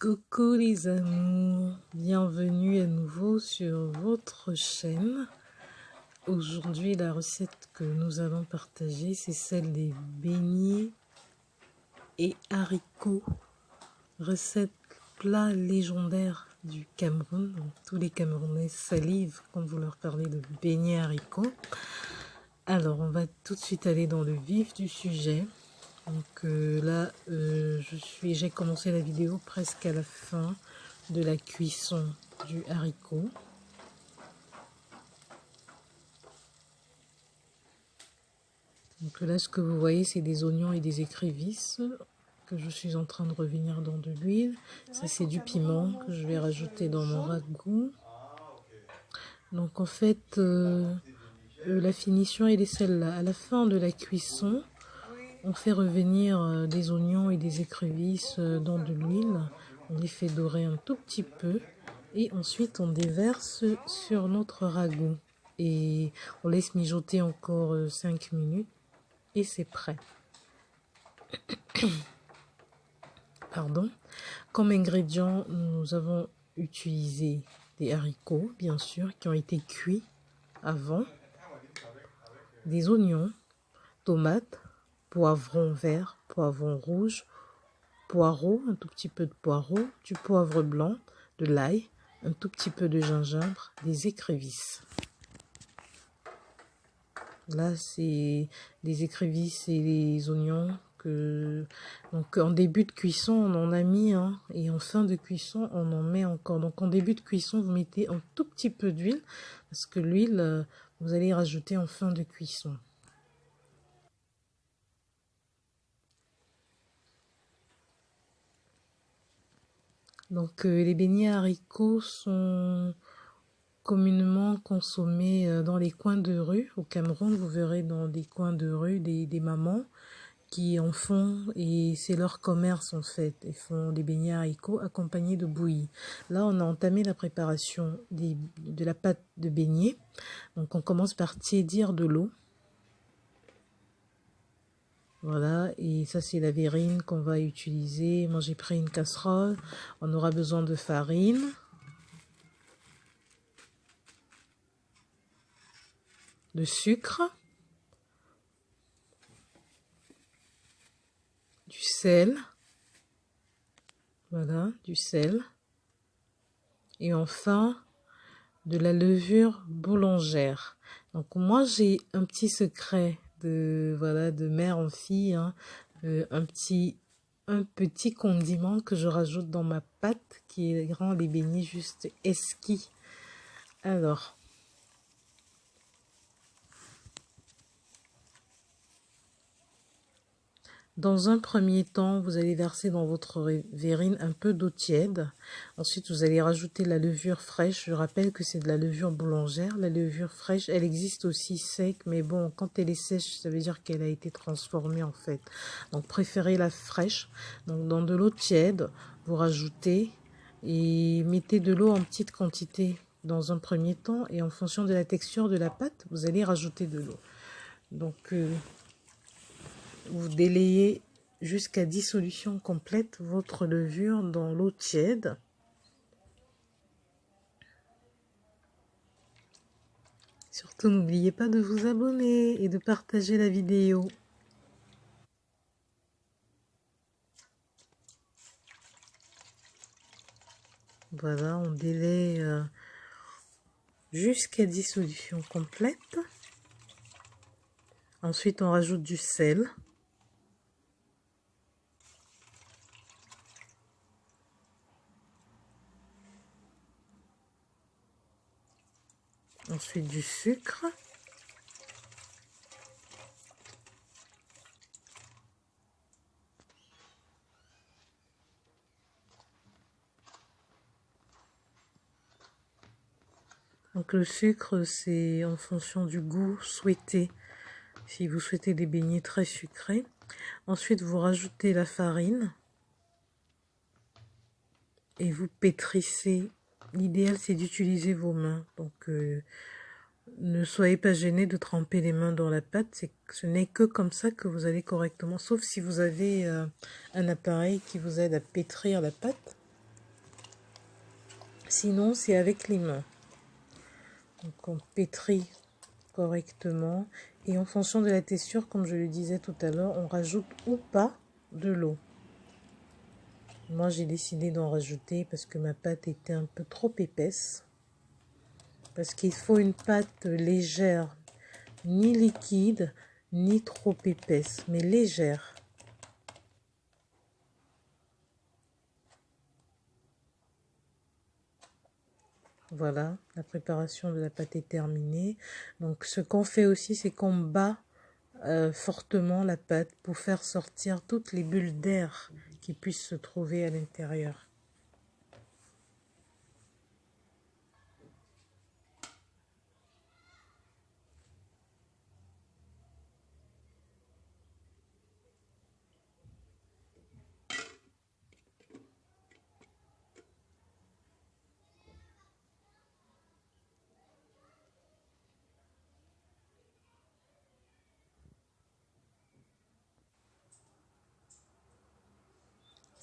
Coucou les amours, bienvenue à nouveau sur votre chaîne. Aujourd'hui, la recette que nous allons partager, c'est celle des beignets et haricots. Recette plat légendaire du Cameroun. Donc, tous les Camerounais salivent quand vous leur parlez de beignets haricots. Alors, on va tout de suite aller dans le vif du sujet. Donc là, j'ai commencé la vidéo presque à la fin de la cuisson du haricot. Donc là, ce que vous voyez, c'est des oignons et des écrevisses que je suis en train de revenir dans de l'huile. Ça, c'est du piment que je vais rajouter dans mon ragoût. Donc en fait, la finition, elle est celle-là. À la fin de la cuisson, on fait revenir des oignons et des écrevisses dans de l'huile. On les fait dorer un tout petit peu. Et ensuite, on déverse sur notre ragoût. Et on laisse mijoter encore 5 minutes. Et c'est prêt. Pardon. Comme ingrédient, nous avons utilisé des haricots, bien sûr, qui ont été cuits avant. Des oignons, tomates, poivron vert, poivron rouge, poireau, un tout petit peu de poireau, du poivre blanc, de l'ail, un tout petit peu de gingembre, des écrevisses. Là, c'est des écrevisses et des oignons que... Donc, en début de cuisson, on en a mis, hein, et en fin de cuisson, on en met encore. Donc, en début de cuisson, vous mettez un tout petit peu d'huile, parce que l'huile, vous allez rajouter en fin de cuisson. Donc, les beignets haricots sont communément consommés dans les coins de rue. Au Cameroun, vous verrez dans des coins de rue des mamans qui en font, et c'est leur commerce en fait. Ils font des beignets haricots accompagnés de bouillie. Là, on a entamé la préparation de la pâte de beignets. Donc, on commence par tiédir de l'eau. Voilà, et ça c'est la verrine qu'on va utiliser. Moi j'ai pris une casserole. On aura besoin de farine, de sucre, du sel, voilà, du sel, et enfin de la levure boulangère. Donc moi j'ai un petit secret de mère en fille, hein, un petit condiment que je rajoute dans ma pâte qui rend les beignets juste exquis. Alors, dans un premier temps, vous allez verser dans votre verrine un peu d'eau tiède. Ensuite, vous allez rajouter la levure fraîche. Je rappelle que c'est de la levure boulangère. La levure fraîche, elle existe aussi sec, mais bon, quand elle est sèche, ça veut dire qu'elle a été transformée en fait. Donc, préférez la fraîche. Donc, dans de l'eau tiède, vous rajoutez et mettez de l'eau en petite quantité dans un premier temps. Et en fonction de la texture de la pâte, vous allez rajouter de l'eau. Donc, vous délayez jusqu'à dissolution complète votre levure dans l'eau tiède. Surtout, n'oubliez pas de vous abonner et de partager la vidéo. Voilà, on délaye jusqu'à dissolution complète. Ensuite, on rajoute du sel. Ensuite, du sucre. Donc le sucre, c'est en fonction du goût souhaité. Si vous souhaitez des beignets très sucrés. Ensuite, vous rajoutez la farine. Et vous pétrissez. L'idéal, c'est d'utiliser vos mains. Donc, ne soyez pas gênés de tremper les mains dans la pâte. Ce n'est que comme ça que vous allez correctement. Sauf si vous avez un appareil qui vous aide à pétrir la pâte. Sinon, c'est avec les mains. Donc, on pétrit correctement. Et en fonction de la texture, comme je le disais tout à l'heure, on rajoute ou pas de l'eau. Moi, j'ai décidé d'en rajouter parce que ma pâte était un peu trop épaisse. Parce qu'il faut une pâte légère, ni liquide, ni trop épaisse, mais légère. Voilà, la préparation de la pâte est terminée. Donc, ce qu'on fait aussi, c'est qu'on bat fortement la pâte pour faire sortir toutes les bulles d'air qui puissent se trouver à l'intérieur.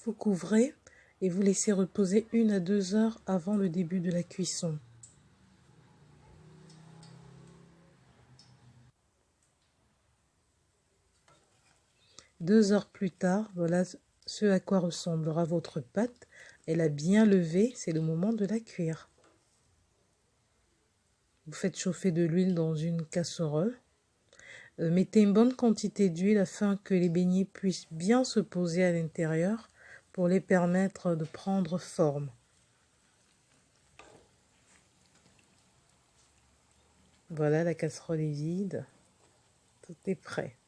Vous couvrez et vous laissez reposer 1 à 2 heures avant le début de la cuisson. Deux heures plus tard, voilà ce à quoi ressemblera votre pâte. Elle a bien levé, c'est le moment de la cuire. Vous faites chauffer de l'huile dans une casserole. Mettez une bonne quantité d'huile afin que les beignets puissent bien se poser à l'intérieur pour les permettre de prendre forme. Voilà, la casserole est vide. Tout est prêt.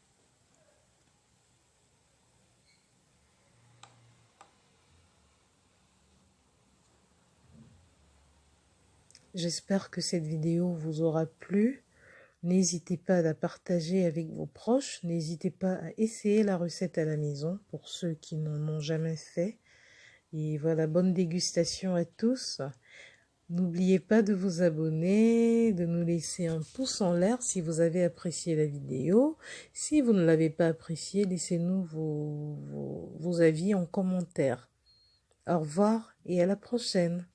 J'espère que cette vidéo vous aura plu. N'hésitez pas à la partager avec vos proches. N'hésitez pas à essayer la recette à la maison pour ceux qui n'en ont jamais fait. Et voilà, bonne dégustation à tous. N'oubliez pas de vous abonner, de nous laisser un pouce en l'air si vous avez apprécié la vidéo. Si vous ne l'avez pas appréciée, laissez-nous vos avis en commentaire. Au revoir et à la prochaine.